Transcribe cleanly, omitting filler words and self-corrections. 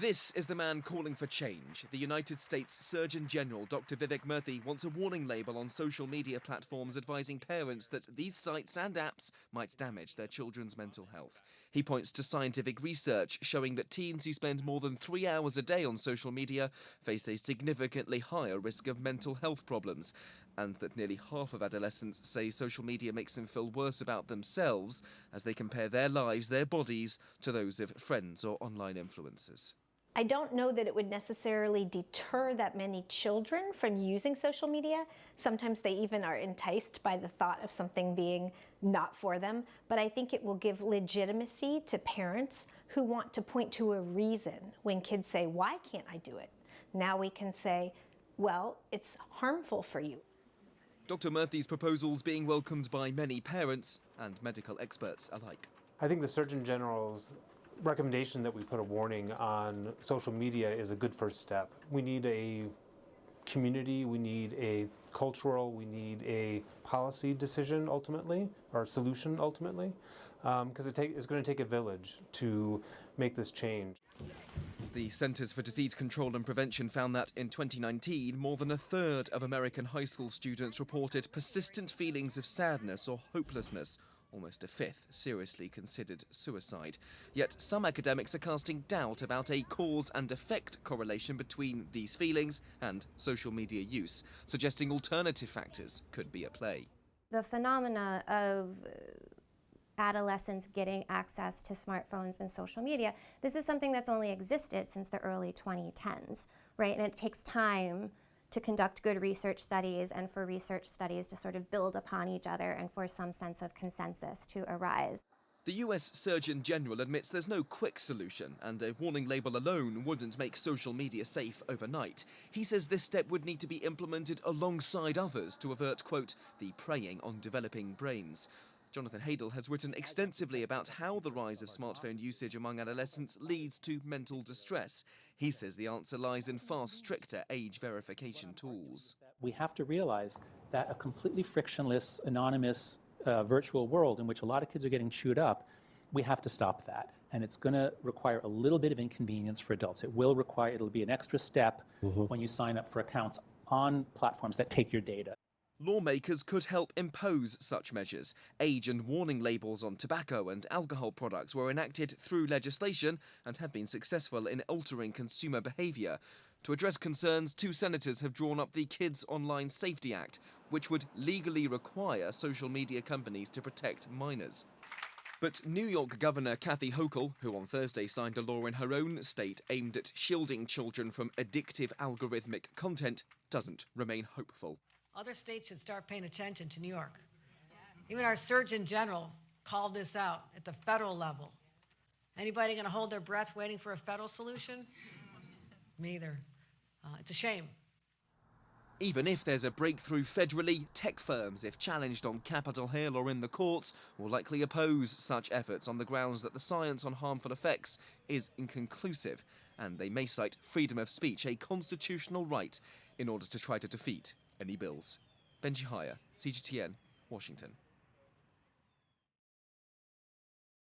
This is the man calling for change. The United States Surgeon General, Dr. Vivek Murthy, wants a warning label on social media platforms advising parents that these sites and apps might damage their children's mental health. He points to scientific research showing that teens who spend more than 3 hours a day on social media face a significantly higher risk of mental health problems, and that nearly half of adolescents say social media makes them feel worse about themselves as they compare their lives, their bodies, to those of friends or online influencers. I don't know that it would necessarily deter that many children from using social media. Sometimes they even are enticed by the thought of something being not for them. But I think it will give legitimacy to parents who want to point to a reason when kids say, "Why can't I do it?" Now we can say, well, it's harmful for you. Dr. Murthy's proposals being welcomed by many parents and medical experts alike. I think the Surgeon General's recommendation that we put a warning on social media is a good first step. We need a community, we need a cultural, we need a policy decision ultimately, or solution ultimately, because it's going to take a village to make this change. The Centers for Disease Control and Prevention found that in 2019, more than a third of American high school students reported persistent feelings of sadness or hopelessness. Almost a fifth seriously considered suicide. Yet some academics are casting doubt about a cause and effect correlation between these feelings and social media use, suggesting alternative factors could be at play. The phenomena of adolescents getting access to smartphones and social media, this is something that's only existed since the early 2010s, right? And it takes time to conduct good research studies and for research studies to sort of build upon each other and for some sense of consensus to arise. The US Surgeon General admits there's no quick solution, and a warning label alone wouldn't make social media safe overnight. He says this step would need to be implemented alongside others to avert, quote, the preying on developing brains. Jonathan Hadel has written extensively about how the rise of smartphone usage among adolescents leads to mental distress. He says the answer lies in far stricter age verification tools. We have to realize that a completely frictionless, anonymous virtual world in which a lot of kids are getting chewed up, we have to stop that. And it's going to require a little bit of inconvenience for adults. It'll be an extra step when you sign up for accounts on platforms that take your data. Lawmakers could help impose such measures. Age and warning labels on tobacco and alcohol products were enacted through legislation and have been successful in altering consumer behaviour. To address concerns, 2 senators have drawn up the Kids Online Safety Act, which would legally require social media companies to protect minors. But New York Governor Kathy Hochul, who on Thursday signed a law in her own state aimed at shielding children from addictive algorithmic content, doesn't remain hopeful. Other states should start paying attention to New York. Even our Surgeon General called this out at the federal level. Anybody going to hold their breath waiting for a federal solution? Me either. It's a shame. Even if there's a breakthrough federally, tech firms, if challenged on Capitol Hill or in the courts, will likely oppose such efforts on the grounds that the science on harmful effects is inconclusive, and they may cite freedom of speech, a constitutional right, in order to try to defeat any bills. Benji Hire, CGTN, Washington.